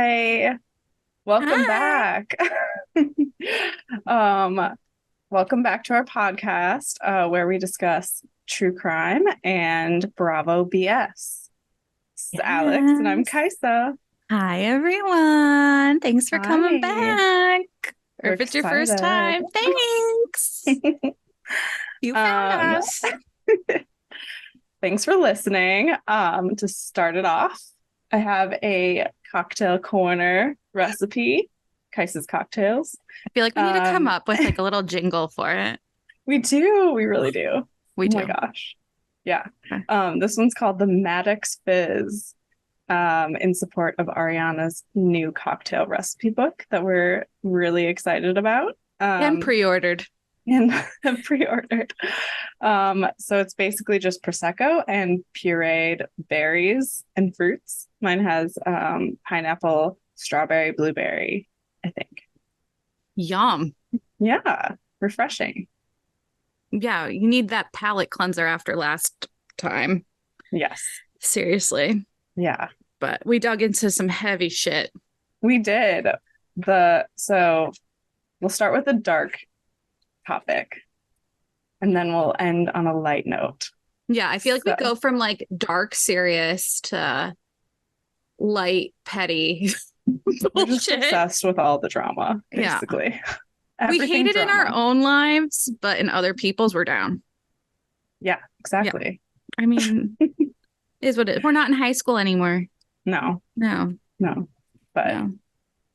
Hi, welcome Hi. back. Um, Welcome back to our podcast, where we discuss true crime and Bravo BS. This is Alex, and I'm Yes. Kaisa. Hi, everyone. Thanks for coming Hi, back. Or we're if it's your first excited. time, thanks. You found Um, us. Thanks for listening. To start it off, I have a cocktail corner recipe, Kaisa's cocktails. I feel like we need to come Um, up with like a little jingle for it. We do. We really do. Oh We my do. gosh. Yeah. Okay. This one's called the Maddox Fizz, in support of Ariana's new cocktail recipe book that we're really excited about. And pre-ordered. And pre-ordered. So it's basically just Prosecco and pureed berries and fruits. Mine has pineapple, strawberry, blueberry, I think. Yum. Yeah, refreshing. Yeah, you need that palate cleanser after last time. Yes. Seriously. Yeah. But we dug into some heavy shit. We did. So we'll start with a dark topic and then we'll end on a light note. Yeah, I feel like we So go from like dark serious to light petty we're just bullshit. obsessed with all the drama, Yeah. basically. We hate Everything it in our drama. own lives, but in other people's, we're down. Yeah, Yeah. exactly. I mean, it is what it is. We're not in high school anymore. No, No, no, but no.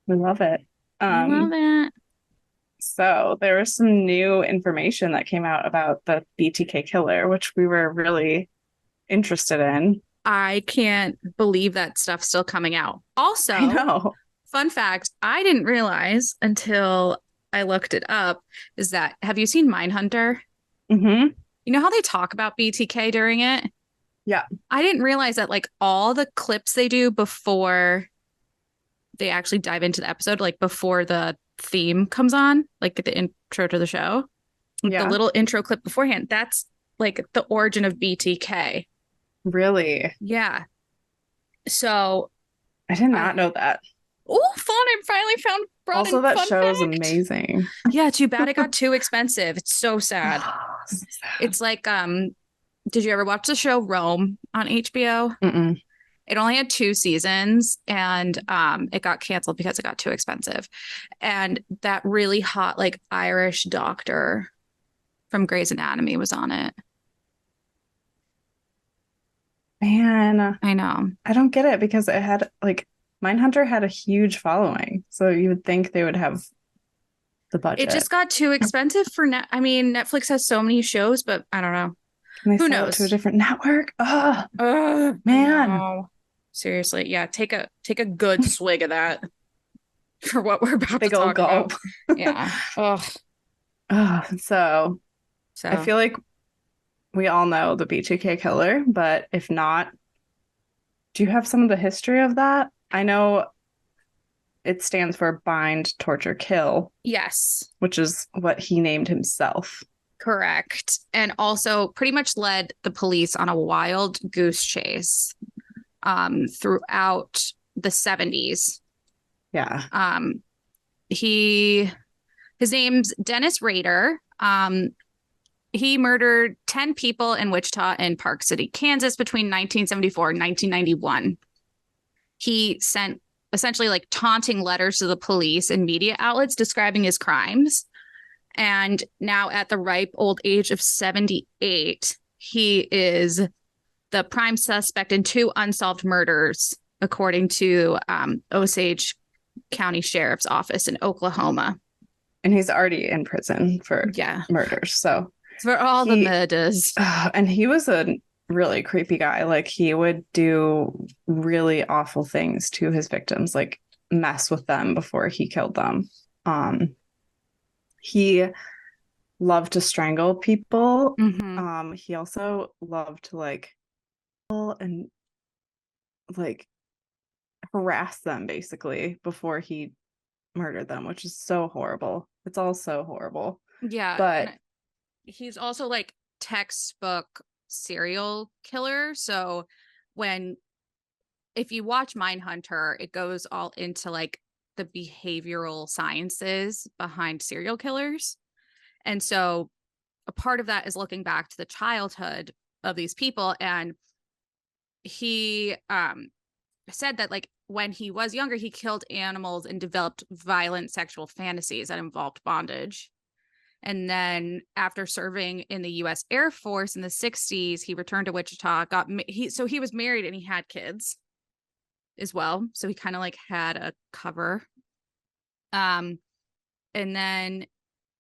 we love it. We love Um, it. so there was some new information that came out about the BTK killer, which we were really interested in. I can't believe that stuff's still coming out. I Also, know. fun fact, I didn't realize until I looked it up is that have you seen Mindhunter? Hmm. You know how they talk about BTK during it? Yeah. I didn't realize that like all the clips they do before they actually dive into the episode, like before the theme comes on, like the intro to the show, like the Yeah. little intro clip beforehand, that's like the origin of BTK. Really. Yeah. So, I did uh, not know that. oh, fun. I finally found brought Also, in that fun show is fact. amazing. Yeah, too bad it got too expensive. It's so sad. Oh, so sad. It's like, did you ever watch the show Rome on HBO? Mm-mm. It only had 2 seasons and it got canceled because it got too expensive. And that really hot, like Irish doctor from Grey's Anatomy was on it. Man, I know. I don't get it because it had like Mindhunter had a huge following. So you would think they would have the It budget. just got too expensive for net. I mean, Netflix has so many shows, but I don't know. Can they Who sell it to a knows? different network? Oh, I man. know. Seriously, yeah, take a good swig of that for what we're about to Big old talk about. gulp. Yeah. Oh, So I so feel like we all know the BTK killer, but if not, do you have some of the history of that? I know it stands for bind, torture, kill, yes, which is what he named himself. correct. And also pretty much led the police on a wild goose chase throughout the 70s. Yeah. Um, he his name's Dennis Rader. He murdered 10 people in Wichita and Park City, Kansas between 1974 and 1991. He sent essentially like taunting letters to the police and media outlets describing his crimes. And now, at the ripe old age of 78, he is the prime suspect in 2 unsolved murders, according to Osage County Sheriff's Office in Oklahoma. And he's already in prison for Yeah, murders. So for all the he, murders. and he was a really creepy guy. Like he would do really awful things to his victims, like mess with them before he killed them. He loved to strangle people. Mm-hmm. He also loved to like and like harass them basically before he murdered them, which is so horrible. It's all so horrible. Yeah, But and he's also like textbook serial killer. So when if you watch Mindhunter, it goes all into like the behavioral sciences behind serial killers. And so a part of that is looking back to the childhood of these people. And he said that like when he was younger, he killed animals and developed violent sexual fantasies that involved bondage. And then after serving in the US Air Force in the 60s, he returned to Wichita, he was married and he had kids as well. So he kind of like had a cover. And then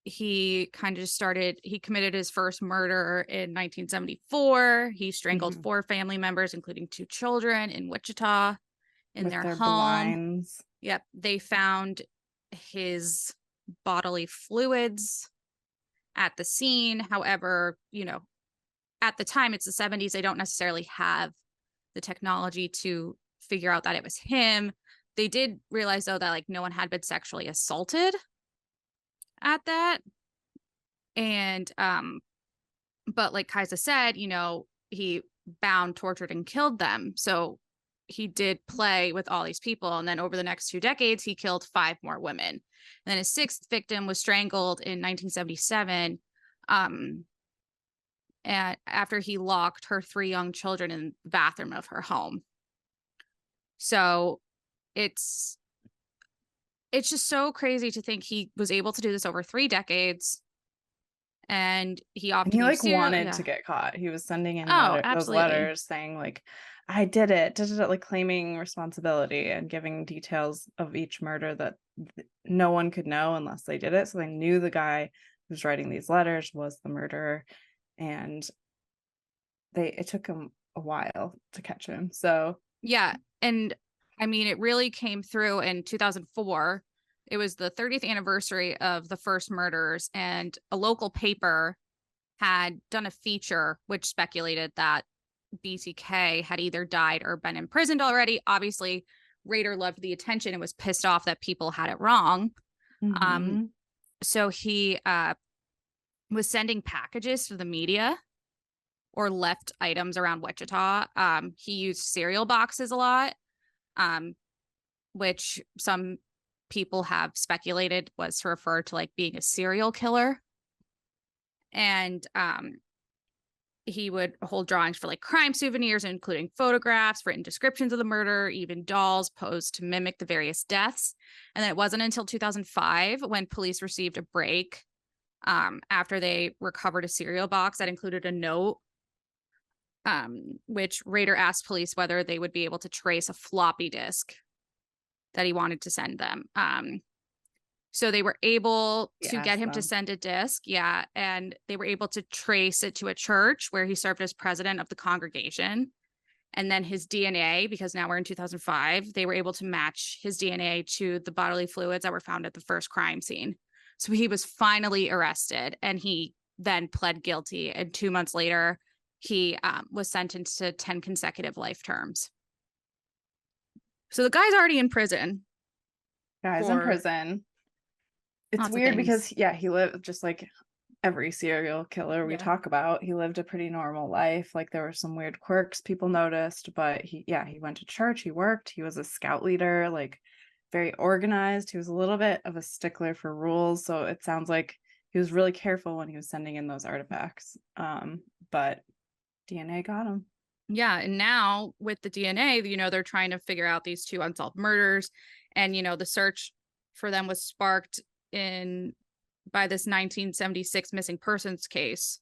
he kind of just he committed his first murder in 1974. He strangled 4 family members, including 2 children in Wichita in with their their home. blinds. Yep. They found his bodily fluids at the scene. However, at the time, it's the 70s. They don't necessarily have the technology to figure out that it was him. They did realize, though, that like no one had been sexually assaulted at that. And but like Kaisa said, he bound, tortured, and killed them. So he did play with all these people. And then over the next 2 decades, he killed 5 more women. And then his 6th victim was strangled in 1977. And after he locked her 3 young children in the bathroom of her home. So it's just so crazy to think he was able to do this over 3 decades. And he And opted he to like use wanted to get caught. He was sending in those absolutely. letters saying like, I did it, like claiming responsibility and giving details of each murder that no one could know unless they did it. So they knew the guy who's writing these letters was the murderer. And it took him a while to catch him. So yeah. And I mean, it really came through in 2004. It was the 30th anniversary of the first murders, and a local paper had done a feature which speculated that BTK had either died or been imprisoned already. Obviously, Rader loved the attention and was pissed off that people had it wrong. So he was sending packages to the media or left items around Wichita. He used cereal boxes a lot, which some people have speculated was to refer to like being a serial killer. And he would hold drawings for like crime souvenirs, including photographs, written descriptions of the murder, even dolls posed to mimic the various deaths. And then it wasn't until 2005 when police received a break after they recovered a cereal box that included a note, which Rader asked police whether they would be able to trace a floppy disk that he wanted to send them. So they were able to get him to send a disc. Yeah. And they were able to trace it to a church where he served as president of the congregation. And then his DNA, because now we're in 2005, they were able to match his DNA to the bodily fluids that were found at the first crime scene. So he was finally arrested, and he then pled guilty. And 2 months later, he was sentenced to 10 consecutive life terms. So the guy's already in prison. It's weird because, he lived just like every serial killer we talk about. He lived a pretty normal life. Like there were some weird quirks people noticed, but he went to church, he worked, he was a scout leader, like very organized. He was a little bit of a stickler for rules. So it sounds like he was really careful when he was sending in those artifacts. But DNA got him. Yeah. And now with the DNA, they're trying to figure out these 2 unsolved murders. And, the search for them was sparked by this 1976 missing persons case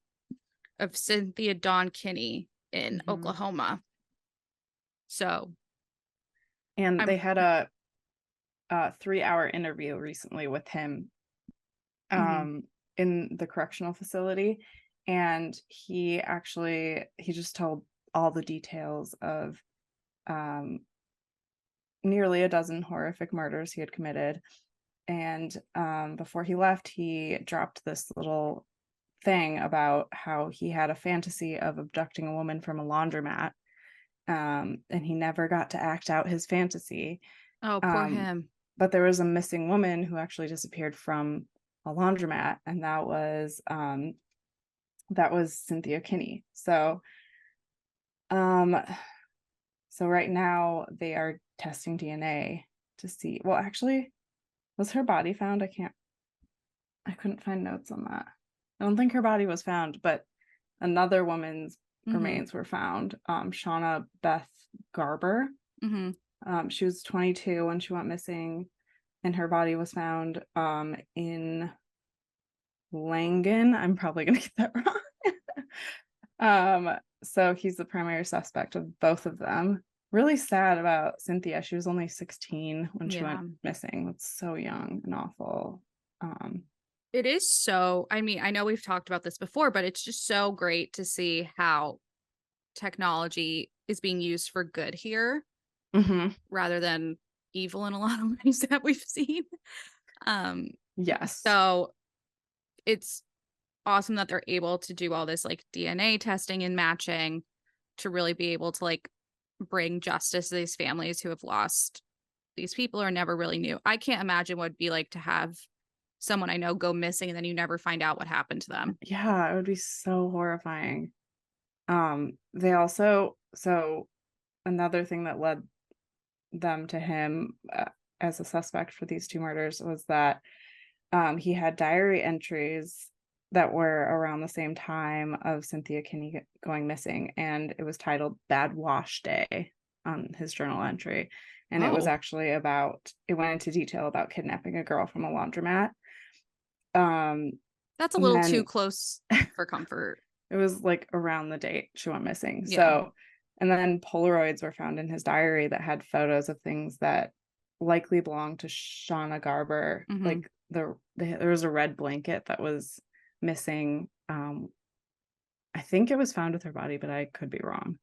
of Cynthia Dawn Kinney in Oklahoma. So. And they had a 3-hour interview recently with him in the correctional facility. And he just told all the details of nearly a dozen horrific murders he had committed. And before he left, he dropped this little thing about how he had a fantasy of abducting a woman from a laundromat. And he never got to act out his fantasy. Oh, poor him. But there was a missing woman who actually disappeared from a laundromat, and that was Cynthia Kinney. So So right now they are testing DNA to see. Well, actually, was her body found? I couldn't find notes on that. I don't think her body was found, but another woman's Mm-hmm. remains were found. Shauna Beth Garber. Mm-hmm. She was 22 when she went missing, and her body was found in Langen. I'm probably gonna get that wrong. So he's the primary suspect of both of them. Really sad about Cynthia. She was only 16 when she Yeah. went missing. That's so young and awful. It is so, I mean, I know we've talked about this before, but it's just so great to see how technology is being used for good here mhm. rather than evil in a lot of ways that we've seen. Um, Yes. so it's awesome that they're able to do all this like DNA testing and matching to really be able to like bring justice to these families who have lost these people or never really knew. I can't imagine what it'd be like to have someone I know go missing and then you never find out what happened to them. Yeah, it would be so horrifying. They also, so another thing that led them to him as a suspect for these two murders was that he had diary entries that were around the same time of Cynthia Kinney going missing, and it was titled Bad Wash Day on his journal entry. And it was Oh, actually about, it went into detail about kidnapping a girl from a laundromat. that's a And little too then close for comfort. it was like around the date she went missing. Yeah. So, and then Polaroids were found in his diary that had photos of things that likely belonged to Shauna Garber. Mm-hmm. Like there was a red blanket that was missing. I think it was found with her body, but I could be wrong.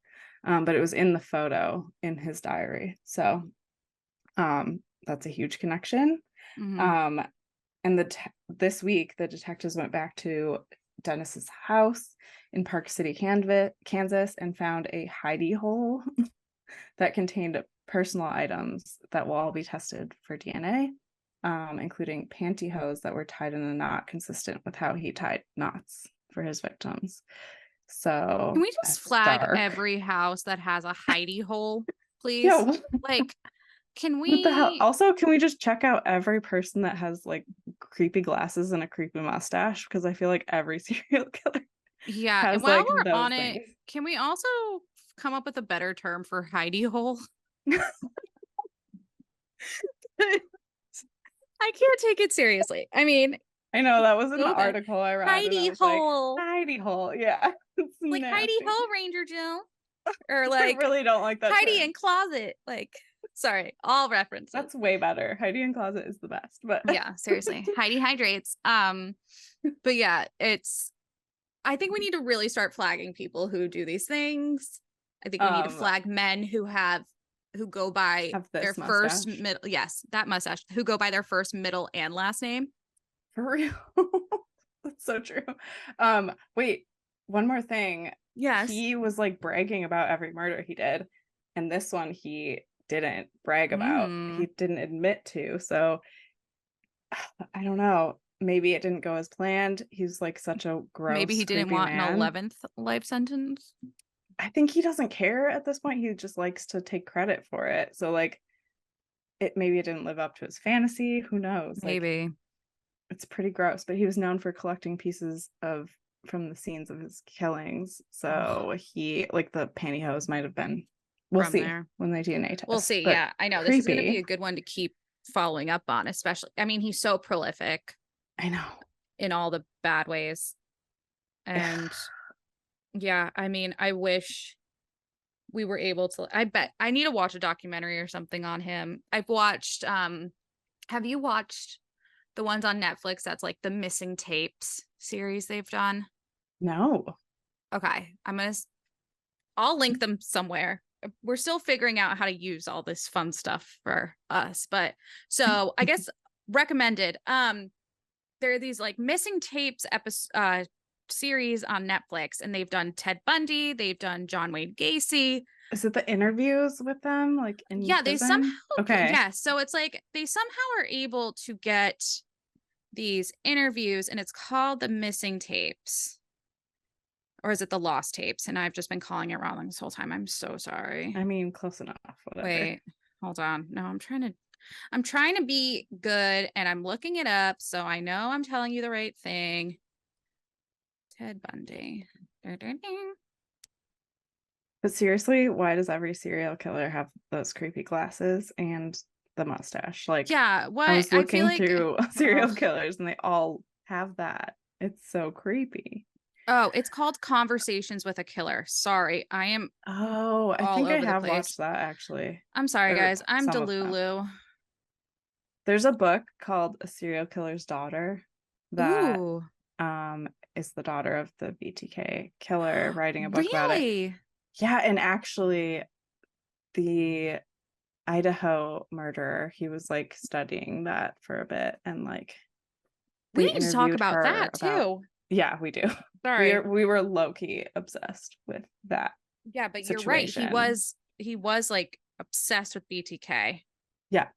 But it was in the photo in his diary. So that's a huge connection. Mm-hmm. Um, and this week, the detectives went back to Dennis's house in Park City, Kansas, and found a hidey hole that contained personal items that will all be tested for DNA, including pantyhose that were tied in a knot consistent with how he tied knots for his victims. Can So we just that's flag dark. every house that has a hidey hole, please? Yeah. Like, can What the hell? we? Also, can we just check out every person that has like creepy glasses and a creepy mustache? Because I feel like every serial killer Yeah. And has while like we're those on it, things. can we also come up with a better term for hidey hole? I can't take it seriously. I mean, I know that was in the so bad. article I read, and I Hidey was like, hole. hidey hole. Yeah, it's Like hidey nasty. hole, Ranger Jill. Or I like really don't like that hidey in term. closet. Like, sorry, all references. That's way better. Heidi in closet is the best, but Yeah, seriously. Heidi hydrates. But yeah, it's I think we need to really start flagging people who do these things. I think we need to um, flag men who go by have their this first mustache middle, yes, that mustache, who go by their first, middle, and last name. for real. That's so true. Wait, one more thing. Yes. He was like bragging about every murder he did, and this one he didn't brag about. Hmm. He didn't admit to. So I don't know. Maybe it didn't go as planned. He's like such a Maybe he gross, didn't creepy want an man. 11th life sentence. I think he doesn't care at this point. He just likes to take credit for it. So like it didn't live up to his fantasy. Who knows? Like Maybe it's pretty gross, but he was known for collecting pieces of from the scenes of his killings. Ugh, So he like the pantyhose might have been. We'll from see there. when they DNA We'll test. see. But Yeah, I know this is going to be creepy. a good one to keep following up on, especially. I mean, he's so prolific I know. in all the bad ways. And yeah, I mean, I wish we were able to. I bet I need to watch a documentary or something on him. I've watched have you watched the ones on Netflix that's like the missing tapes series they've done? No. Okay, I'll link them somewhere. We're still figuring out how to use all this fun stuff for us, but so I guess recommended. There are these like missing tapes episode series on Netflix, and they've done Ted Bundy, they've done John Wayne Gacy. Is it the interviews with them like in Yeah, they somehow prison? Okay. yeah, so it's like they somehow are able to get these interviews, and it's called the missing tapes. Or is it the Lost Tapes? And I've just been calling it wrong this whole time. I'm so sorry. I mean, close enough. Whatever. Wait, hold on. No, I'm trying to be good and I'm looking it up so I know I'm telling you the right thing. Ted Bundy. But seriously, why does every serial killer have those creepy glasses and the mustache? Like, yeah, what I was I feel looking like through serial killers and they all have that. It's so creepy. oh, it's called Conversations with a Killer. Sorry, I am Oh, I all think I over the have place. watched that actually. I'm sorry, Or guys. I'm some of them. Delulu. There's a book called A Serial Killer's Daughter that Ooh, is the daughter of the BTK killer writing a book about it. really? Yeah, and actually the Idaho murderer, he was like studying that for a bit and like We they need to talk interviewed about her that about too. yeah, we do. Sorry. We were low-key obsessed with that Yeah, but you're right. situation. He was like obsessed with BTK Yeah.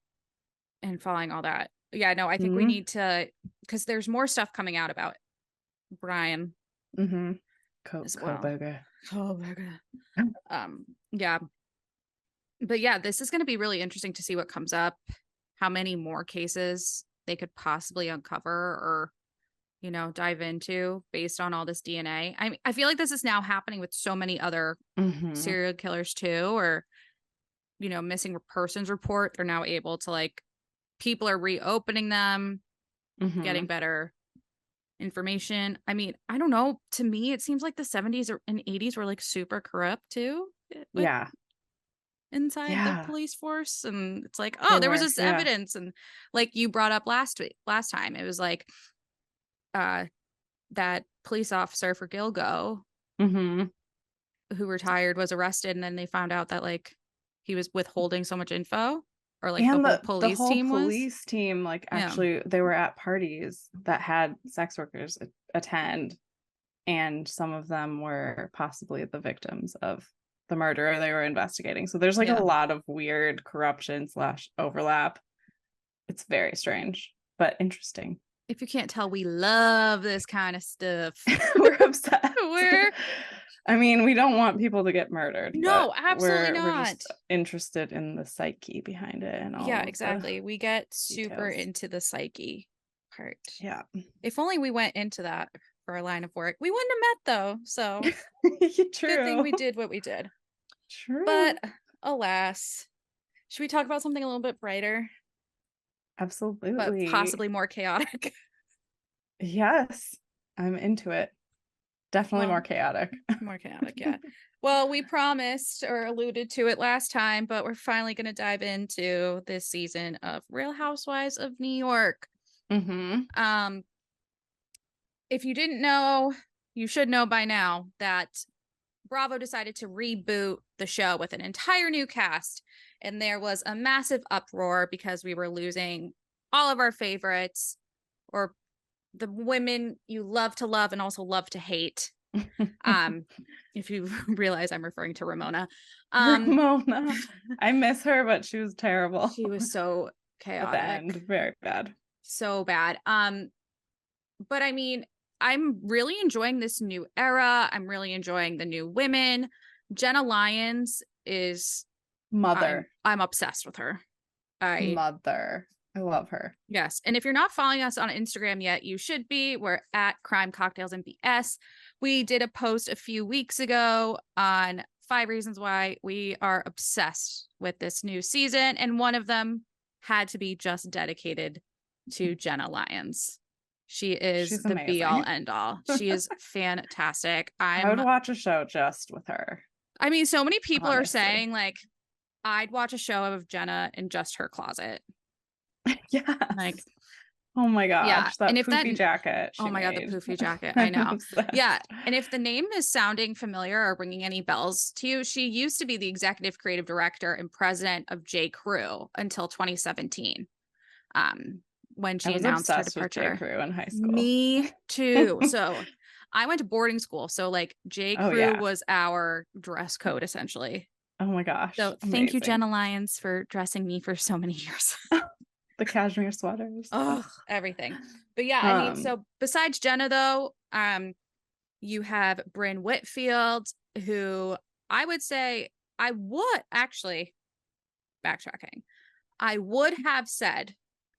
and following all that. Yeah, no, I think we Mm-hmm. need to because there's more stuff coming out about Brian Mm-hmm. as well. Koberger. Oh my God. Yeah. But yeah, this is going to be really interesting to see what comes up, how many more cases they could possibly uncover or, you know, dive into based on all this DNA. I feel like this is now happening with so many other Mm-hmm. serial killers too, or, you know, missing persons report. They're now able to like, people are reopening them, Mm-hmm. getting better information. I mean, I don't know. To me, it seems like the 70s and 80s were like super corrupt too with Yeah. inside the Yeah. police force. And it's like, They oh, there was were. this Yeah. evidence. And like you brought up last time, it was like uh that police officer for Gilgo Mm-hmm. who retired was arrested, and then they found out that like he was withholding so much info, or like the And whole the police whole team was. police team, like Yeah. actually they were at parties that had sex workers attend, and some of them were possibly the victims of the murder they were investigating. So there's like a Yeah. lot of weird corruption slash overlap. It's very strange, but interesting. If you can't tell, we love this kind of stuff. We're obsessed. We're I mean, we don't want people to get murdered, but no, absolutely we're just not. interested in the psyche behind it and Yeah, all of the exactly. We get super details. into the psyche part. Yeah. If only we went into that for our line of work. We wouldn't have met though. So good thing True. we did what we did. True. But alas, should we talk about something a little bit brighter, but Absolutely. possibly more chaotic? Yes. I'm into it. Definitely more Well, chaotic. more chaotic, yeah. Well, we promised or alluded to it last time, but we're finally going to dive into this season of Real Housewives of New York. Mm-hmm. Um, if you didn't know, you should know by now that Bravo decided to reboot the show with an entire new cast. And there was a massive uproar because we were losing all of our favorites, or the women you love to love and also love to hate. Um, if you realize I'm referring to Ramona. Ramona. I miss her, but she was terrible She was so at the end. chaotic. Very bad. So bad. But I mean, I'm really enjoying this new era. I'm really enjoying the new women. Jenna Lyons is Mother. I'm obsessed with her. I Mother. I love her. Yes. And if you're not following us on Instagram yet, you should be. We're at Crime Cocktails and BS. We did a post a few weeks ago on 5 reasons why we are obsessed with this new season. And one of them had to be just dedicated to Jenna Lyons. She is She's the be all amazing. end all. She is fantastic. I would watch a show just with her. I mean, so many people are Honestly. saying like, I'd watch a show of Jenna in just her closet. Yes. Like, oh my gosh, yeah. that And if that, poofy jacket oh she my God, the made. poofy jacket. I I'm know. obsessed. Yeah. And if the name is sounding familiar or ringing any bells to you, she used to be the executive creative director and president of J. Crew until 2017. When she I was announced her obsessed with J. departure. Crew in high school. Me too. So I went to boarding school. So like J. Oh Crew yeah. was our dress code essentially. Oh my gosh. So thank you, Amazing. Jenna Lyons, for dressing me for so many years. The cashmere sweaters. Oh, everything. But yeah, I mean, so besides Jenna though, You have Bryn Whitfield, who I would say I would actually backtracking. I would have said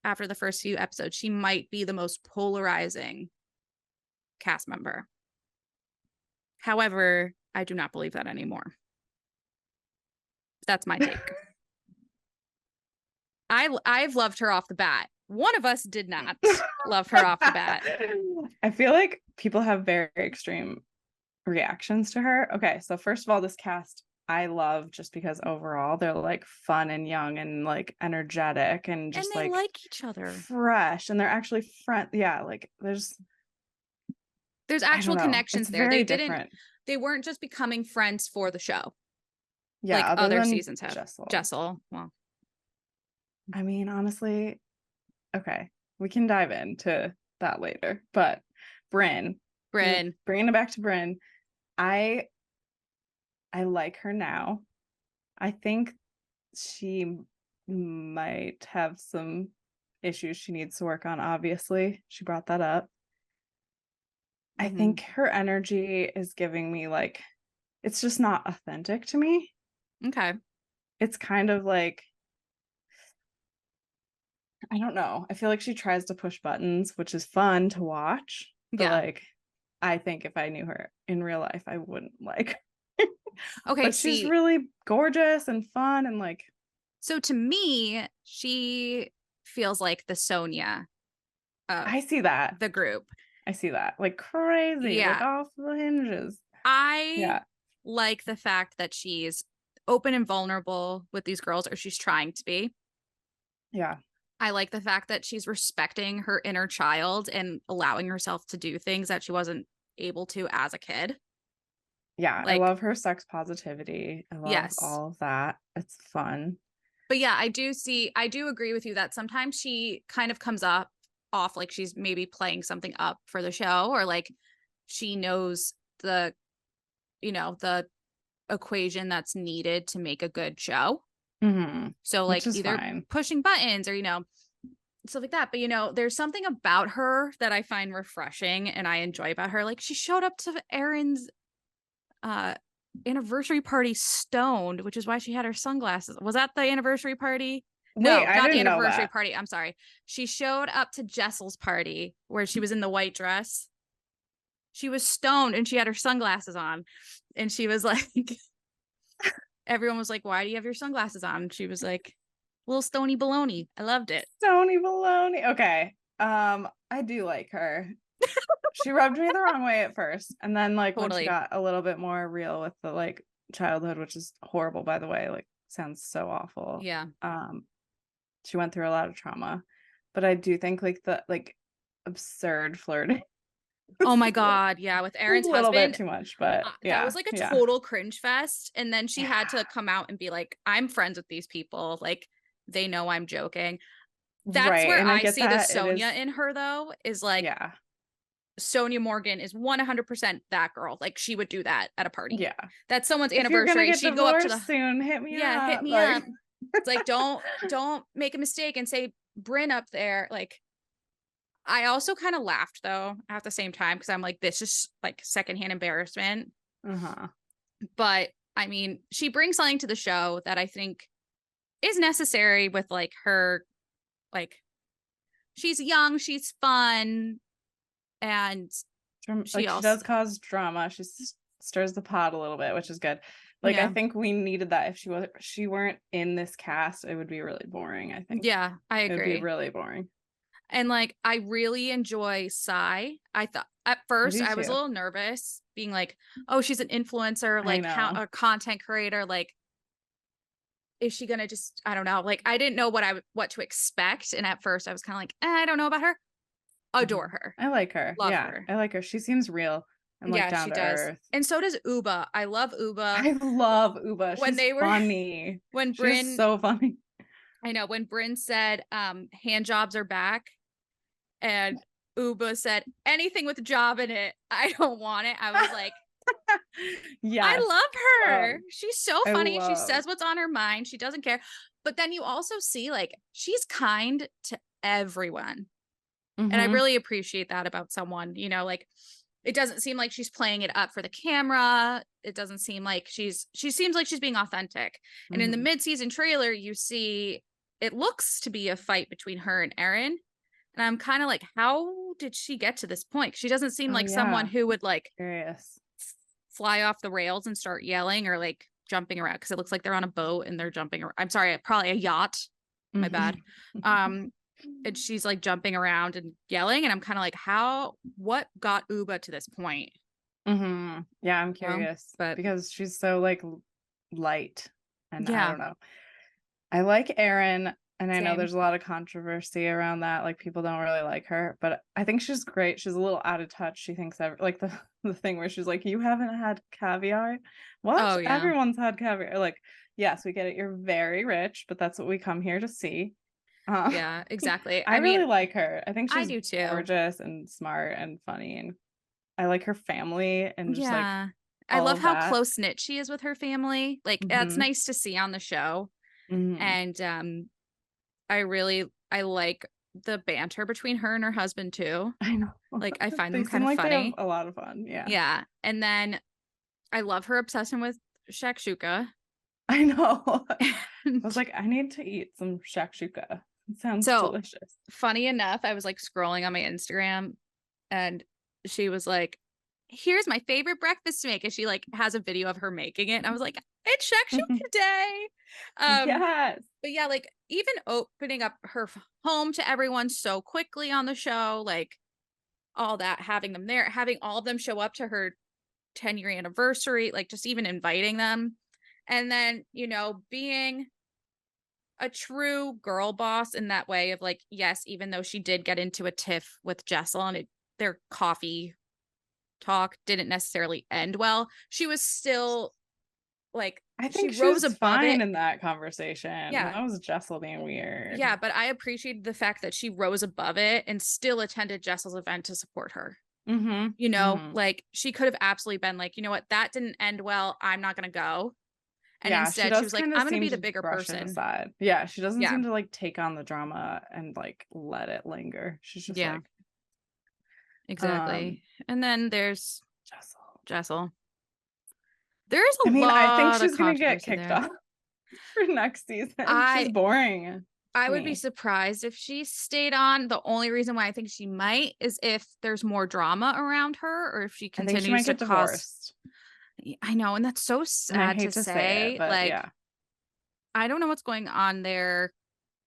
after the first few episodes, she might be the most polarizing cast member. However, I do not believe that anymore. That's my take. I've loved her off the bat. One of us did not love her off the bat. I feel like people have very extreme reactions to her. Okay, so first of all, this cast I love just because overall they're like fun and young and like energetic and just they like each other, fresh, and they're actually friend. Yeah, like there's actual connections it's there. Very different. They weren't just becoming friends for the show. Yeah, like other seasons have. Jessel. Well, I mean, honestly, okay, we can dive into that later. But Bryn, bringing it back to Bryn, I like her now. I think she might have some issues she needs to work on. Obviously, she brought that up. Mm-hmm. I think her energy is giving me like, it's just not authentic to me. Okay. It's kind of like, I don't know. I feel like she tries to push buttons, which is fun to watch. But like, I think if I knew her in real life, I wouldn't like her. Okay, but she's really gorgeous and fun and like. So to me, she feels like the Sonia. I see that. The group. I see that. Like crazy. Like off the hinges. I like the fact that she's open and vulnerable with these girls, or she's trying to be. Yeah. I like the fact that she's respecting her inner child and allowing herself to do things that she wasn't able to as a kid. Yeah, like, I love her sex positivity. I love all of that. It's fun. But yeah, I do agree with you that sometimes she kind of comes off like she's maybe playing something up for the show, or like she knows the equation that's needed to make a good show. Mm-hmm. So like either pushing buttons or, stuff like that. But, there's something about her that I find refreshing and I enjoy about her. Like she showed up to Erin's anniversary party stoned, which is why she had her sunglasses. Was that the anniversary party? No, not the anniversary party. I'm sorry. She showed up to Jessel's party where she was in the white dress. She was stoned and she had her sunglasses on. And she was like, everyone was like, why do you have your sunglasses on? And she was like, little stony baloney. I loved it. Stony baloney. Okay. I do like her. She rubbed me the wrong way at first. And then like when she got a little bit more real with the like childhood, which is horrible, by the way, like sounds so awful. Yeah. She went through a lot of trauma. But I do think like the like absurd flirting. Oh my God. Yeah. With Erin's husband. A little bit too much, but that was like a total cringe fest. And then she had to come out and be like, I'm friends with these people. Like they know I'm joking. That's where I see the Sonia in her though, is like, Sonia Morgan is 100% that girl. Like she would do that at a party. Yeah. That's someone's anniversary. She'd go up to the soon. Hit me up. Hit me up. It's like, don't make a mistake and say Bryn up there. Like, I also kind of laughed though at the same time because I'm like, this is like secondhand embarrassment. But I mean, she brings something to the show that I think is necessary with like her, like she's young, she's fun, and she does cause drama. She stirs the pot a little bit, which is good. Like I think we needed that. If she weren't in this cast, it would be really boring. I think. Yeah, I agree. It would be really boring. And like, I really enjoy Sai. I thought at first I was a little nervous being like, oh, she's an influencer, like a content creator. Like, is she going to just, I don't know. Like, I didn't know what to expect. And at first I was kind of like, I don't know about her. Adore her. I like her. Love her. I like her. She seems real and like down to earth. And so does Uba. I love Uba. I love Uba. She's funny. When Bryn, she's so funny. I know when Bryn said hand jobs are back and Uba said anything with job in it, I don't want it. I was like, yeah, I love her. She's so funny. She says what's on her mind. She doesn't care. But then you also see like she's kind to everyone. And I really appreciate that about someone, like it doesn't seem like she's playing it up for the camera. It doesn't seem like she seems like she's being authentic. And in the mid-season trailer, you see it looks to be a fight between her and Erin. And I'm kind of like, how did she get to this point? She doesn't seem like someone who would like curious fly off the rails and start yelling or like jumping around, because it looks like they're on a boat and they're jumping around. I'm sorry, probably a yacht. My bad. And she's like jumping around and yelling, and I'm kind of like, what got Uba to this point? Yeah, I'm curious, but because she's so like light, and I don't know. I like Erin, and I know there's a lot of controversy around that. Like, people don't really like her, but I think she's great. She's a little out of touch. She thinks like the thing where she's like, "You haven't had caviar? What? Oh, yeah. Everyone's had caviar." Like, yes, we get it. You're very rich, but that's what we come here to see. Yeah, exactly. I really like her. I think she's I do too. gorgeous and smart and funny, and I like her family, and just like I love how close knit she is with her family. Like, that's nice to see on the show. And I like the banter between her and her husband too. I know. Like, I find them kind of funny. They have a lot of fun. Yeah. And then I love her obsession with shakshuka. I know. I was like, I need to eat some shakshuka. It sounds delicious. Funny enough, I was like scrolling on my Instagram, and she was like, "Here's my favorite breakfast to make," and she like has a video of her making it, and I was like, "It's shakshuka day." Yes. But yeah, like, even opening up her home to everyone so quickly on the show, like all that, having them there, having all of them show up to her 10-year anniversary, like just even inviting them. And then, being a true girl boss in that way of like, yes, even though she did get into a tiff with Jessel and their coffee talk didn't necessarily end well, she was still like, I think she rose above fine it in that conversation. Yeah. That was Jessel being weird. Yeah, but I appreciated the fact that she rose above it and still attended Jessel's event to support her. Like, she could have absolutely been like, you know what, that didn't end well, I'm not gonna go. And instead she was like, I'm gonna be the bigger person. Aside. Yeah, she doesn't seem to like take on the drama and like let it linger. She's just like, exactly. And then there's Jessel. There's a lot. I think she's gonna get kicked off for next season. She's boring. I would be surprised if she stayed on. The only reason why I think she might is if there's more drama around her, or if she continues to cause. I know, and that's so sad to say. It, but like, I don't know what's going on there.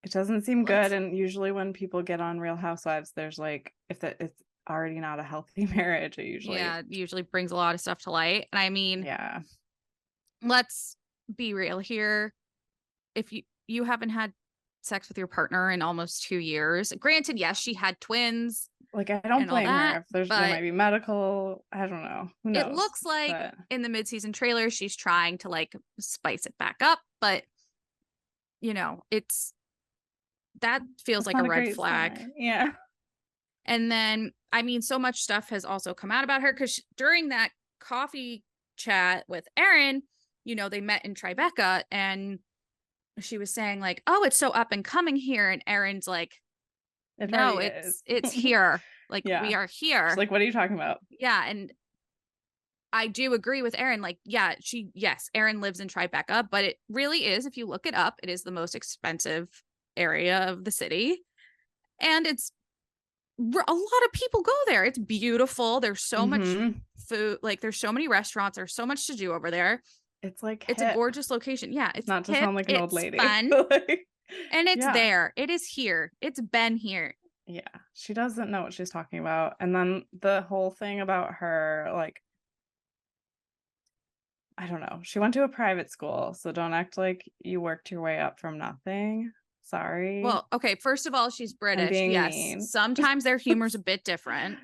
It doesn't seem good. And usually when people get on Real Housewives, there's like, if it's already not a healthy marriage, it usually brings a lot of stuff to light. And I mean, let's be real here. If you haven't had sex with your partner in almost 2 years, granted, yes, she had twins. Like, I don't blame her. If there might be medical, I don't know. Who knows? It looks like in the mid-season trailer, she's trying to like spice it back up, but that feels like a red flag. Sign. Yeah. And then, I mean, so much stuff has also come out about her, because during that coffee chat with Erin, they met in Tribeca, and she was saying like, "Oh, it's so up and coming here," and Erin's like, "No, it's here. Like, we are here." She's like, "What are you talking about?" Yeah, and I do agree with Erin. Like, Erin lives in Tribeca, but it really is, if you look it up, it is the most expensive area of the city, and it's a lot of people go there. It's beautiful. There's so much food. Like, there's so many restaurants. There's so much to do over there. It's like, it's a gorgeous location. Yeah, it's not to sound like an old lady. Fun. And it's there. It is here. It's been here. Yeah, she doesn't know what she's talking about. And then the whole thing about her, like, I don't know. She went to a private school, so don't act like you worked your way up from nothing. Sorry. Well, okay, first of all, she's British. Yes. Mean. Sometimes their humor's a bit different.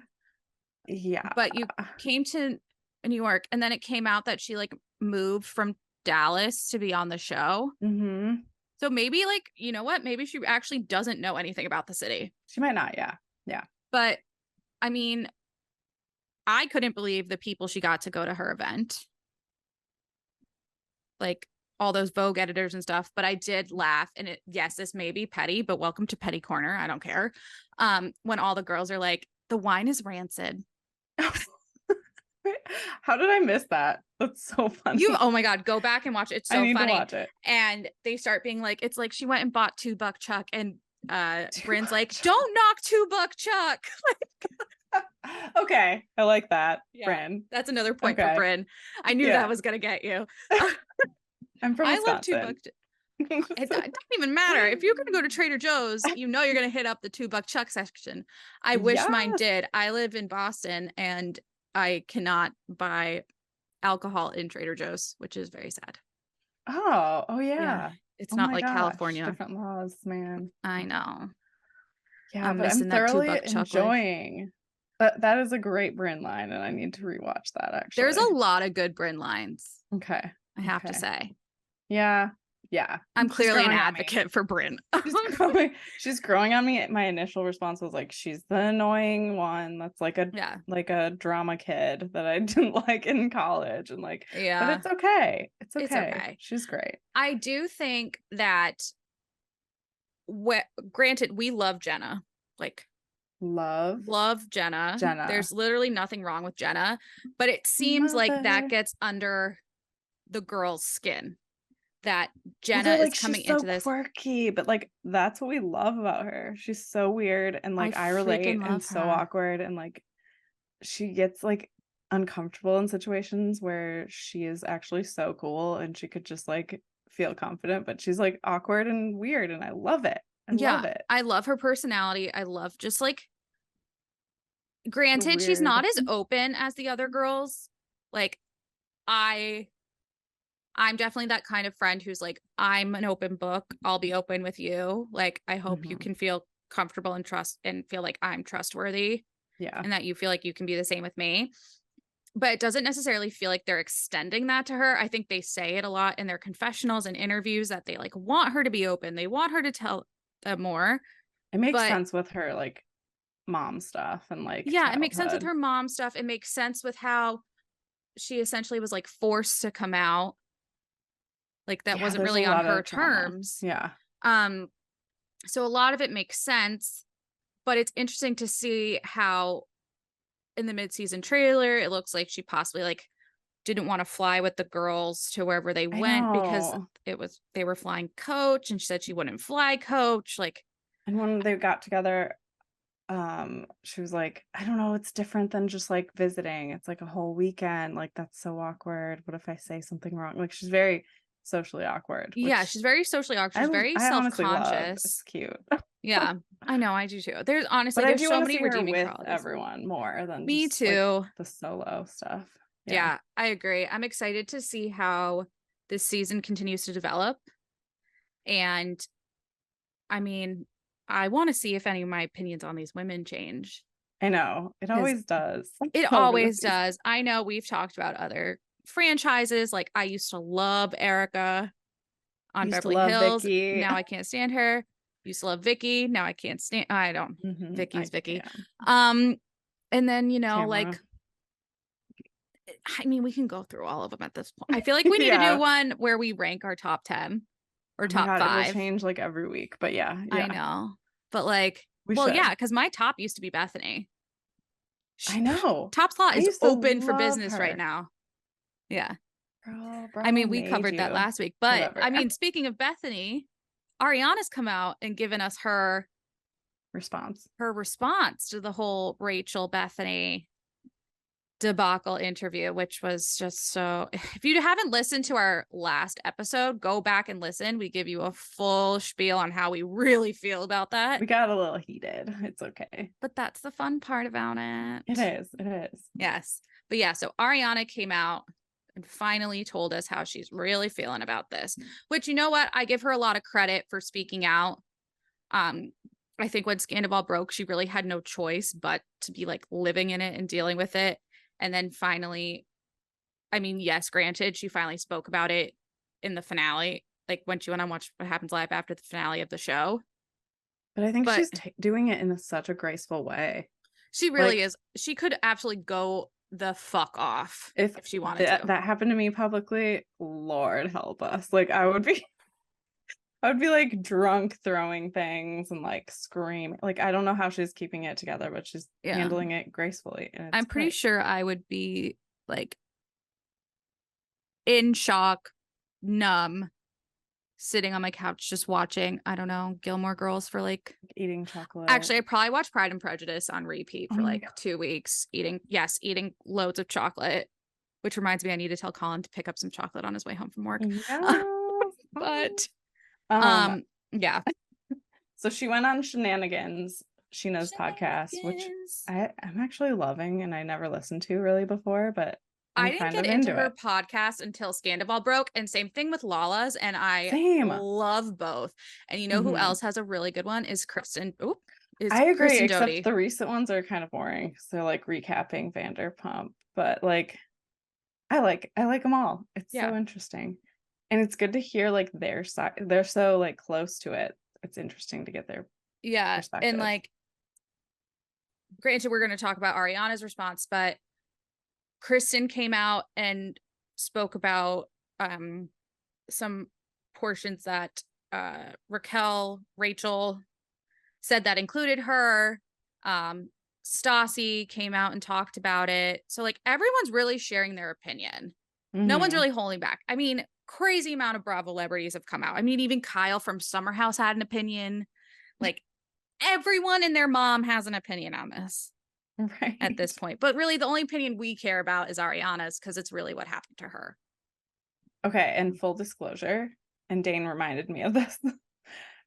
Yeah. But you came to New York, and then it came out that she like moved from Dallas to be on the show. So maybe, like, you know what? Maybe she actually doesn't know anything about the city. She might not. Yeah. But I mean, I couldn't believe the people she got to go to her event. Like, all those Vogue editors and stuff, but I did laugh. And this may be petty, but welcome to Petty Corner. I don't care. When all the girls are like, the wine is rancid. How did I miss that? That's so funny. Oh my God, go back and watch it. It's so I need funny. to watch it. And they start being like, it's like she went and bought $2 Chuck, and Bryn's like, don't knock $2 Chuck. Okay, I like that. Yeah, Bryn. that's another point for Bryn. I knew that was gonna get you. I'm from Wisconsin. I love $2. It doesn't even matter. If you're gonna go to Trader Joe's, you know you're gonna hit up the $2 Chuck section. I wish mine did. I live in Boston and I cannot buy alcohol in Trader Joe's, which is very sad. Oh yeah. It's not like California. Different laws, man. I know. Yeah, I'm but missing I'm that thoroughly $2 Chuck enjoying. That is a great Bryn line, and I need to rewatch that actually. There's a lot of good Bryn lines. Okay. I have to say. Yeah. I'm clearly an advocate for Bryn. She's growing on me. My initial response was like, she's the annoying one that's like a drama kid that I didn't like in college, and like, but it's okay. It's okay. She's great. I do think that granted, we love Jenna. Like, love Jenna. There's literally nothing wrong with Jenna, but it seems like that gets under the girl's skin. That Jenna is coming into this quirky, but like that's what we love about her. She's so weird, and like I relate, and so awkward, and like she gets like uncomfortable in situations where she is actually so cool and she could just like feel confident, but she's like awkward and weird, and I love it. I love it. I love her personality. I love just like, granted, she's not as open as the other girls. Like, I'm definitely that kind of friend who's like, I'm an open book. I'll be open with you. Like, I hope you can feel comfortable and trust and feel like I'm trustworthy. Yeah. And that you feel like you can be the same with me. But it doesn't necessarily feel like they're extending that to her. I think they say it a lot in their confessionals and interviews that they like want her to be open. They want her to tell them more. It makes sense with her like mom stuff and like it makes sense with her mom stuff. It makes sense with how she essentially was like forced to come out. Like that wasn't really on her terms. Yeah. So a lot of it makes sense, but it's interesting to see how in the mid-season trailer, it looks like she possibly like didn't want to fly with the girls to wherever they went because they were flying coach, and she said she wouldn't fly coach. Like, and when they got together, she was like, I don't know, it's different than just like visiting. It's like a whole weekend. Like, that's so awkward. What if I say something wrong? Like, she's very socially awkward. Yeah, she's very socially awkward. She's very self-conscious. It's cute. Yeah, I know, I do too. There's honestly, there's so many redeeming qualities. Everyone more than me too. Like, the solo stuff. Yeah, I agree. I'm excited to see how this season continues to develop. And I mean, I want to see if any of my opinions on these women change. I know. It always does. It always does. I know we've talked about other franchises. Like, I used to love Erica on Beverly Hills. Vicky. Now I can't stand her. Used to love Vicky. Now I can't stand. I don't. Vicky's Vicky. And then, you know, Tamara. Like, I mean, we can go through all of them at this point. I feel like we need to do one where we rank our top 10 or top 5. It will change like every week, but yeah. I know. But like, because my top used to be Bethany. I know. Top slot is open for business right now. Yeah. Bro, I mean, we covered that last week, but whatever. I mean, speaking of Bethany, Ariana's come out and given us her response to the whole Rachel Bethany debacle interview, which was just so. If you haven't listened to our last episode, go back and listen. We give you a full spiel on how we really feel about that. We got a little heated. It's okay, but that's the fun part about it. It is. Yes, but yeah. So Ariana came out and finally told us how she's really feeling about this. Which, you know what, I give her a lot of credit for speaking out. I think when Scandival broke, she really had no choice but to be like living in it and dealing with it. And then finally, I mean, yes, granted, she finally spoke about it in the finale, like when she went on Watch What Happens Live after the finale of the show. But I think she's doing it in such a graceful way. She really is. She could absolutely go the fuck off if she wanted to. That happened to me publicly. Lord help us. Like, I would be like drunk throwing things and like screaming. Like, I don't know how she's keeping it together, but she's handling it gracefully. And I'm pretty sure I would be like in shock, numb, sitting on my couch just watching, I don't know, Gilmore Girls for like eating chocolate. Actually, I probably watched Pride and Prejudice on repeat for like God. 2 weeks, eating loads of chocolate, which reminds me I need to tell Colin to pick up some chocolate on his way home from work. Yeah. But um yeah. So she went on Sheena's podcast, which I'm actually loving and I never listened to really before, but I didn't get into her podcast until Scandival broke, and same thing with Lala's, and I love both. And you know who else has a really good one is Kristen. I agree, Kristen except Doty. the recent ones are kind of boring. So like recapping Vanderpump, but like I like them all. It's so interesting. And it's good to hear like their side. They're so like close to it. It's interesting to get their perspective. And like granted, we're going to talk about Ariana's response, but Kristen came out and spoke about some portions that Rachel said that included her. Stassi came out and talked about it. So like everyone's really sharing their opinion. No one's really holding back. I mean, crazy amount of Bravo celebrities have come out. I mean, even Kyle from Summer House had an opinion. Like everyone and their mom has an opinion on this. Right. At this point. But really the only opinion we care about is Ariana's, because it's really what happened to her. Okay, and full disclosure, and Dane reminded me of this,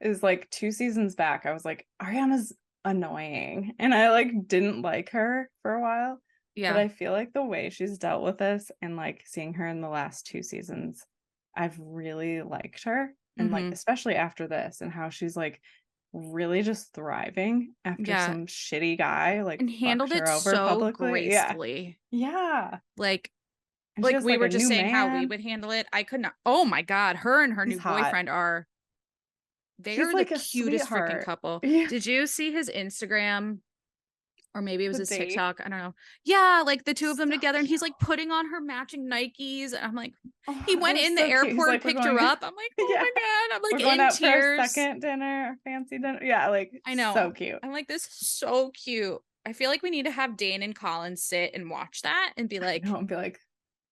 is like 2 seasons back, I was like, Ariana's annoying. And I like didn't like her for a while. Yeah. But I feel like the way she's dealt with this and like seeing her in the last 2 seasons, I've really liked her. And like, especially after this and how she's like really just thriving after some shitty guy like and handled it over so publicly. Gracefully. Yeah. Like we were just saying how we would handle it. I could not. Oh my God. Her and her new boyfriend are the like cutest freaking couple. Yeah. Did you see his Instagram? Or maybe it was his TikTok. I don't know. Yeah, like the two of them together, and he's like putting on her matching Nikes. And I'm like, he went in the airport, like, picked her up. I'm like, oh my God. I'm like, we're going out tears. For a second dinner, fancy dinner. Yeah, like I know. So cute. I'm like, this is so cute. I feel like we need to have Dane and Colin sit and watch that and be like,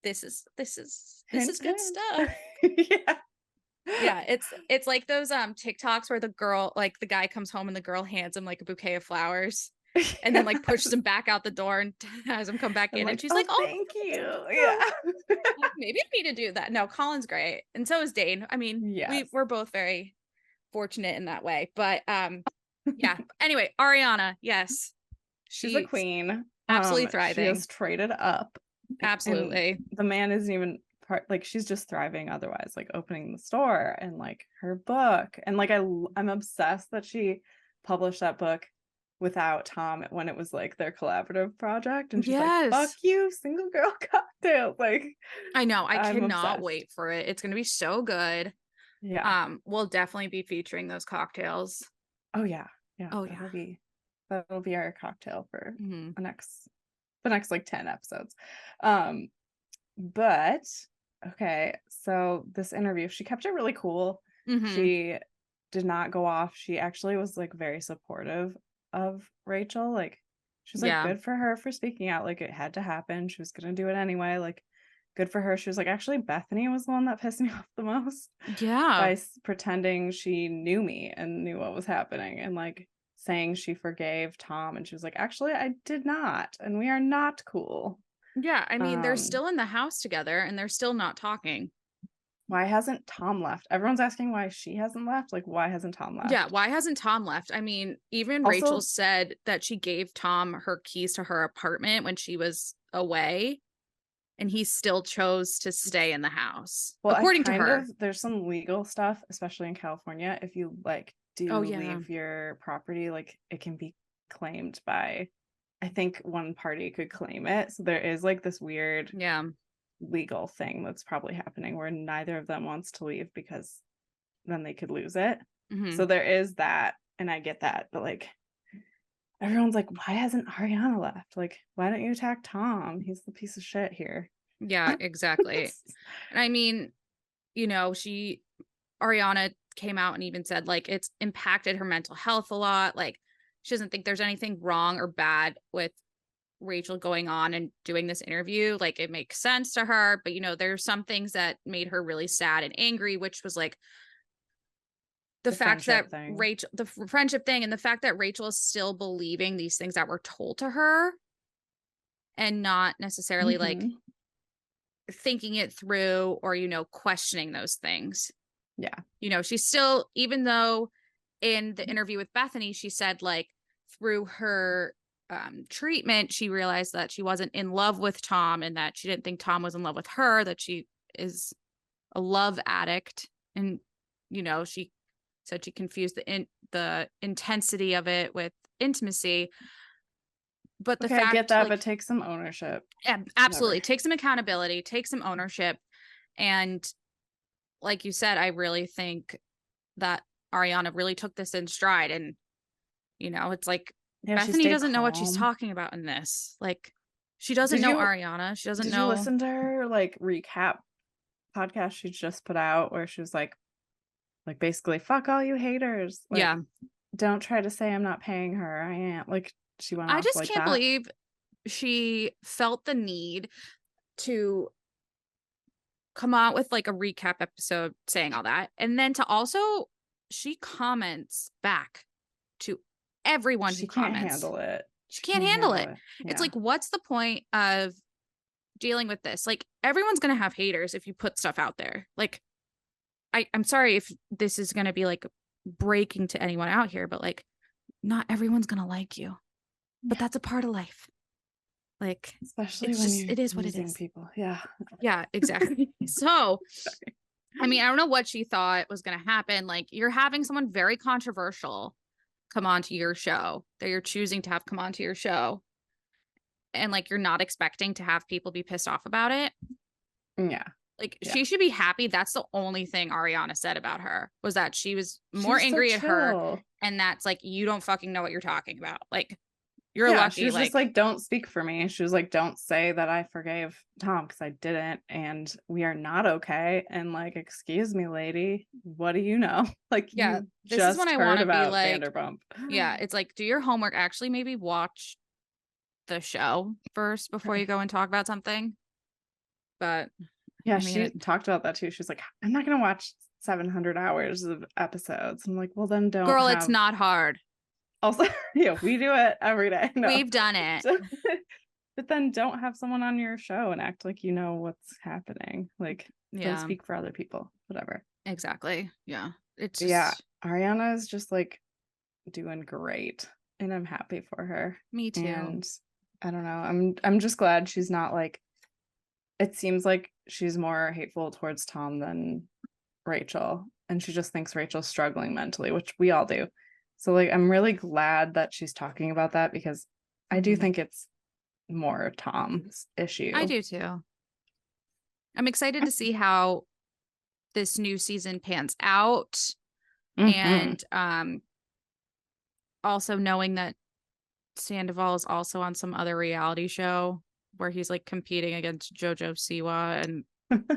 this is good stuff. Yeah. Yeah, it's like those TikToks where the girl, like the guy comes home and the girl hands him like a bouquet of flowers. And then like pushes him back out the door and has him come back in. Like, and she's like, oh, thank you. Yeah. Maybe I need to do that. No, Colin's great. And so is Dane. I mean, we're both very fortunate in that way. But yeah. Anyway, Ariana, yes. She's a queen. Absolutely thriving. She has traded up. Absolutely. The man isn't even like she's just thriving otherwise, like opening the store and like her book. And like I'm obsessed that she published that book without Tom when it was like their collaborative project, and she's like, fuck you, single girl cocktail. Like I know, I cannot wait for it. It's gonna be so good. Yeah. We'll definitely be featuring those cocktails. Oh yeah. That'll be our cocktail for the next like 10 episodes. But okay, so this interview, she kept it really cool. She did not go off. She actually was like very supportive of Rachel. Like she was like, good for her for speaking out. Like it had to happen. She was gonna do it anyway. Like good for her. She was like, actually Bethany was the one that pissed me off the most. Yeah. By pretending she knew me and knew what was happening and like saying she forgave Tom, and she was like, actually I did not, and we are not cool. Yeah, I mean they're still in the house together and they're still not talking. Why hasn't Tom left? Everyone's asking why she hasn't left. Like, why hasn't Tom left? Yeah, why hasn't Tom left? I mean, even also, Rachel said that she gave Tom her keys to her apartment when she was away, and he still chose to stay in the house. Well, according to her. There's some legal stuff, especially in California. If you like leave your property, like it can be claimed by, I think one party could claim it. So there is like this weird legal thing that's probably happening where neither of them wants to leave because then they could lose it. So there is that, and I get that, but like everyone's like, why hasn't Ariana left? Like, why don't you attack Tom? He's the piece of shit here. Yeah, exactly. And I mean, you know, Ariana came out and even said like it's impacted her mental health a lot. Like she doesn't think there's anything wrong or bad with Rachel going on and doing this interview, like it makes sense to her, but you know, there's some things that made her really sad and angry, which was like the fact that Rachel, the friendship thing, and the fact that Rachel is still believing these things that were told to her and not necessarily like thinking it through or, you know, questioning those things. Yeah. You know, she's still, even though in the interview with Bethany, she said like through her treatment, she realized that she wasn't in love with Tom and that she didn't think Tom was in love with her, that she is a love addict. And, you know, she said she confused the intensity of it with intimacy. But the fact, I get that, like, but take some ownership. Yeah, absolutely. Take some accountability, take some ownership. And like you said, I really think that Ariana really took this in stride. And, you know, it's like Bethany doesn't know what she's talking about in this. Like, she doesn't know Ariana. She doesn't know. Did you listen to her like recap podcast she just put out where she was like basically, fuck all you haters. Like, yeah. Don't try to say I'm not paying her. I am. Like, she went I off just like can't that. believe she felt the need to come out with like a recap episode saying all that. And then to also, she comments back to everyone who comments. Can't handle it. She can't handle it. Yeah. It's like, what's the point of dealing with this? Like, everyone's going to have haters if you put stuff out there. Like, I'm sorry if this is going to be like breaking to anyone out here, but like, not everyone's going to like you. But that's a part of life. Like, especially when it is what it is. People. Yeah. Yeah, exactly. So, I mean, I don't know what she thought was going to happen. Like, you're having someone very controversial come onto your show that you're choosing to have come onto your show. And like, you're not expecting to have people be pissed off about it. Yeah. Like, she should be happy. That's the only thing Ariana said about her, was that she was more angry at her. And that's like, you don't fucking know what you're talking about. Like, you're lucky. She was just like, don't speak for me. She was like, don't say that I forgave Tom, because I didn't. And we are not okay. And like, excuse me, lady, what do you know? Like, yeah, this is when I want to be like, Vanderpump. Yeah, it's like, do your homework. Actually, maybe watch the show first before you go and talk about something. But yeah, I mean, she talked about that too. She was like, I'm not gonna watch 700 hours of episodes. I'm like, well, then don't. Girl, it's not hard. Also, yeah, we do it every day. No. We've done it. But then don't have someone on your show and act like you know what's happening. Like, don't speak for other people. Whatever. Exactly. Yeah. It's just... yeah. Ariana is just like doing great, and I'm happy for her. Me too. And I don't know. I'm just glad she's not like. It seems like she's more hateful towards Tom than Rachel, and she just thinks Rachel's struggling mentally, which we all do. So like, I'm really glad that she's talking about that, because I do think it's more Tom's issue. I do too. I'm excited to see how this new season pans out. And also knowing that Sandoval is also on some other reality show where he's like competing against JoJo Siwa and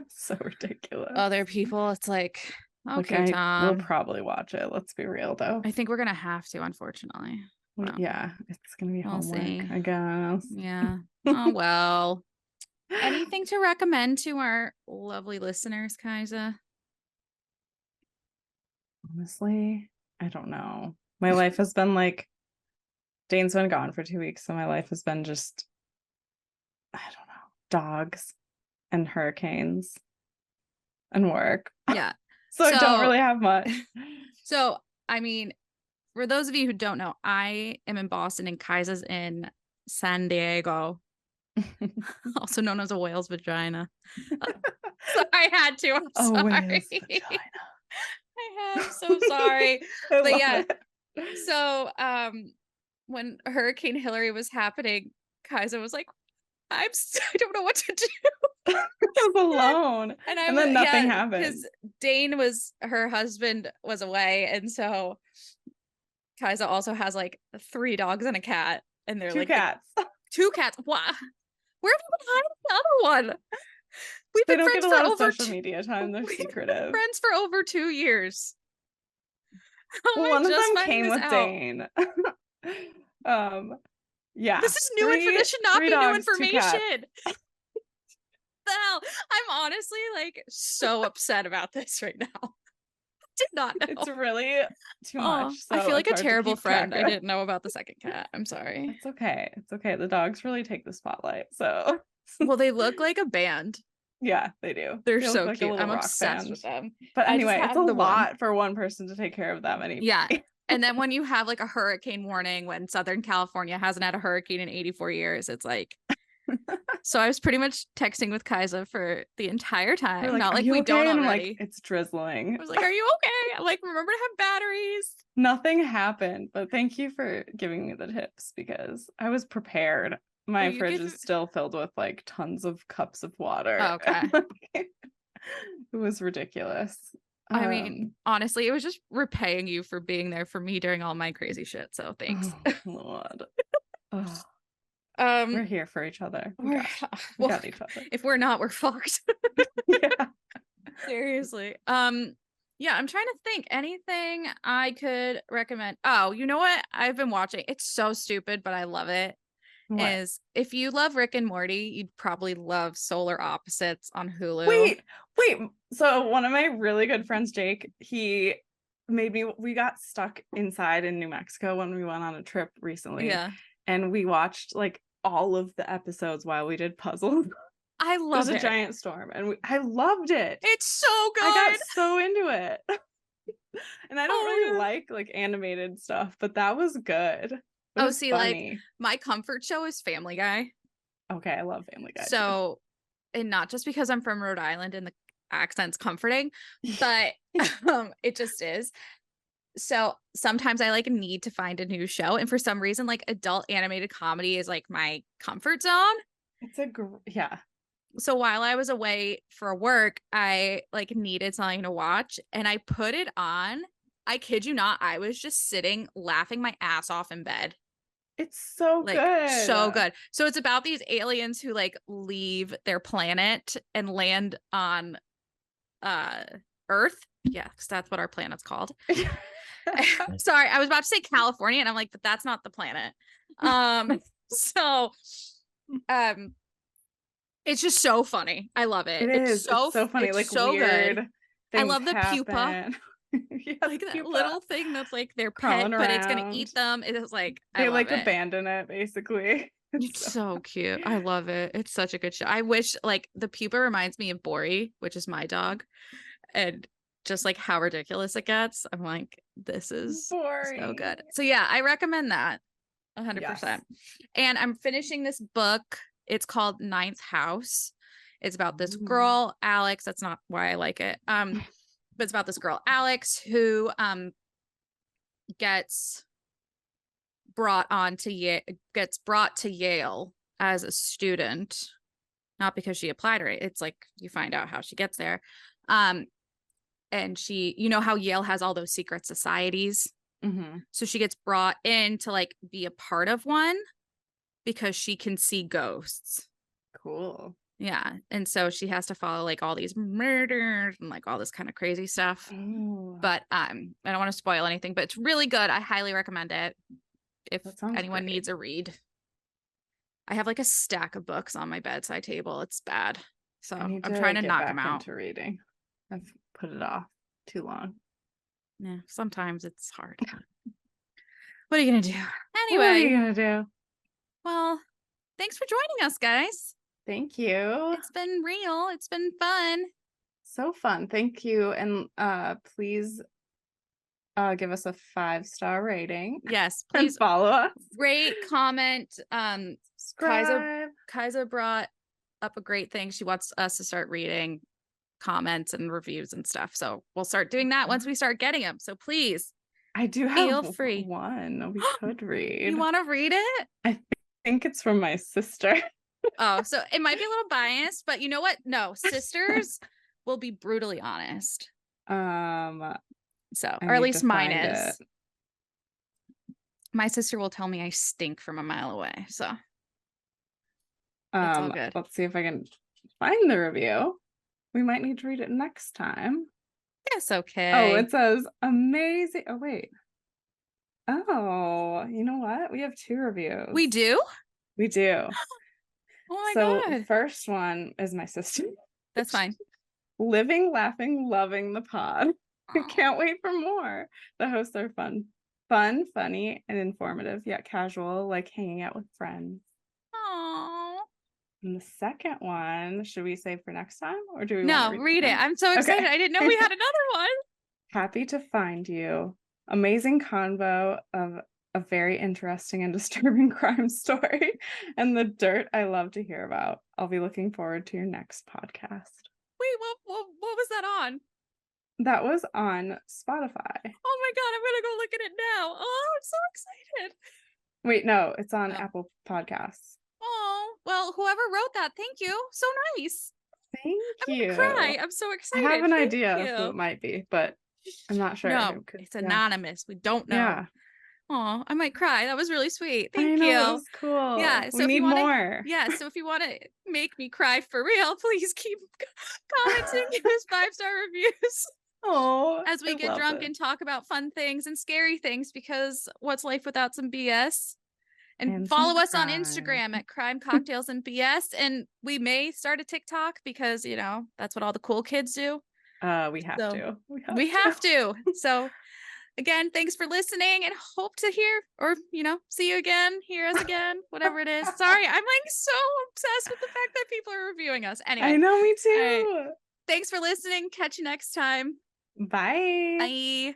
so ridiculous other people. It's like, okay, Tom. We'll probably watch it. Let's be real, though. I think we're gonna have to, unfortunately. Well, yeah, it's gonna be homework, I guess. Yeah. Oh well. Anything to recommend to our lovely listeners, Kaisa? Honestly, I don't know. My life has been like, Dane's been gone for 2 weeks, so my life has been just, I don't know, dogs and hurricanes and work. Yeah. So I don't really have much. So, I mean, for those of you who don't know, I am in Boston and Kaisa's in San Diego, also known as a whale's vagina. So I had to. I'm sorry. I'm so sorry. But yeah. So when Hurricane Hillary was happening, Kaisa was like, I don't know what to do. I was alone. And then nothing happened. Because Dane her husband was away. And so Kaisa also has like 3 dogs and a cat. And they're 2 cats. 2 cats. Wow. Where have you been hiding the other one? We've been friends get a lot of social media time. They're secretive. Friends for over 2 years. One of them came with Dane. Yeah. This is new information. This should not be new dogs, 2 cats. information. The hell? I'm honestly like so upset about this right now. Did not know. It's really too much. So I feel like a it's hard to terrible keep track friend. I of. didn't know about the second cat. I'm sorry. It's okay. It's okay. The dogs really take the spotlight. So Well, they look like a band. yeah, they do. They're They so look like a cute. little I'm rock obsessed band. with them. But I just anyway, it's a have the one. lot for one person to take care of that many. Yeah. And then when you have like a hurricane warning when Southern California hasn't had a hurricane in 84 years, it's like. So I was pretty much texting with Kaisa for the entire time. We're like, not "Are like you we okay?" don't And I'm already. like, it's drizzling. I was like, are you okay? I'm like, remember to have batteries. Nothing happened, but thank you for giving me the tips because I was prepared. My fridge is still filled with like tons of cups of water. Oh, okay. It was ridiculous. I mean, honestly, it was just repaying you for being there for me during all my crazy shit. So thanks. Oh, Lord. We're here for each other. We got each other. If we're not, we're fucked. Yeah. Seriously. Yeah, I'm trying to think anything I could recommend. Oh, you know what I've been watching? It's so stupid, but I love it. What? Is if you love Rick and Morty, you'd probably love Solar Opposites on Hulu. Wait. So one of my really good friends, Jake, we got stuck inside in New Mexico when we went on a trip recently. Yeah. And we watched like all of the episodes while we did puzzles. I love it. It was a giant storm and I loved it. It's so good. I got so into it. And I don't really like animated stuff, but that was good. It was funny. Like my comfort show is Family Guy. Okay, I love Family Guy. So, and not just because I'm from Rhode Island and the accent's comforting, but it just is. So sometimes I need to find a new show, and for some reason, adult animated comedy is my comfort zone. It's yeah. So while I was away for work, I needed something to watch, and I put it on. I kid you not, I was just sitting laughing my ass off in bed. It's so good. So good. So it's about these aliens who leave their planet and land on Earth. Yeah, because that's what our planet's called. Sorry, I was about to say California, and I'm like, but that's not the planet. It's just so funny. I love it. It's so funny. It's so weird good. I love the happen. pupa. Yeah, that little thing that's their crawling pet, around. But it's gonna eat them. It is they abandon it basically. It's so cute. I love it. It's such a good show. I wish the pupa reminds me of Bori, which is my dog, and just how ridiculous it gets. I'm like, this is Boring. So good. So yeah, I recommend that 100%. Yes. And I'm finishing this book. It's called Ninth House. It's about this girl, Alex. That's not why I like it. But it's about this girl, Alex, who gets brought to Yale as a student, not because she applied, right? It's you find out how she gets there. And she, you know how Yale has all those secret societies. Mm-hmm. So she gets brought in to be a part of one because she can see ghosts. Cool. Yeah. And so she has to follow all these murders and all this kind of crazy stuff. Ooh. But I don't want to spoil anything, but it's really good. I highly recommend it if anyone needs a read. I have a stack of books on my bedside table. It's bad. So I'm trying to knock them out. Into reading. I've put it off too long. Yeah, sometimes it's hard. What are you gonna do? Anyway, what are you gonna do? Well, thanks for joining us, guys. Thank you. It's been real. It's been fun. So fun. Thank you. And please give us a 5-star rating. Yes, please follow us. Rate, comment. Subscribe. Kaisa brought up a great thing. She wants us to start reading comments and reviews and stuff. So we'll start doing that once we start getting them. So please, I do have free. One we could read. You want to read it? I think it's from my sister. Oh, so it might be a little biased, but you know what? No, sisters will be brutally honest. So, or at least mine is. My sister will tell me I stink from a mile away. So, that's all good. Let's see if I can find the review. We might need to read it next time. Yes, okay. Oh, it says amazing. Oh, wait. Oh, you know what? We have 2 reviews. We do? We do. Oh my So God. first one is my sister. That's fine. Living, laughing, loving the pod. Oh. Can't wait for more. The hosts are fun, funny, and informative, yet casual, like hanging out with friends. Oh. And the second one, should we save for next time, or do we want to No, read read it. now? I'm so excited. Okay. I didn't know we had another one. Happy to find you. Amazing convo of a very interesting and disturbing crime story and the dirt I love to hear about. I'll be looking forward to your next podcast. Wait, what was that on? That was on Spotify. Oh my God, I'm gonna go look at it now. Oh, I'm so excited. Wait, no, it's on Oh. Apple Podcasts. Oh, well, whoever wrote that, thank you. So nice. Thank you. I'm gonna cry. I'm so I excited. have an Thank idea of you. who it might be, but I'm not sure. No, it's anonymous. We don't know. Yeah. Oh, I might cry. That was really sweet. I Thank know, you. that was cool. Yeah. So we if need you want more. so if you want to make me cry for real, please keep commenting, give us 5-star reviews. Oh, as we get drunk and talk about fun things and scary things, because what's life without some BS? And follow us on Instagram at Crime Cocktails and BS. And we may start a TikTok because, you know, that's what all the cool kids do. We have to. We have to. So again, thanks for listening and hope to hear or, you know, see you again, hear us again, whatever it is. Sorry, I'm like so obsessed with the fact that people are reviewing us. Anyway. I know, me too. Right. Thanks for listening. Catch you next time. Bye. Bye.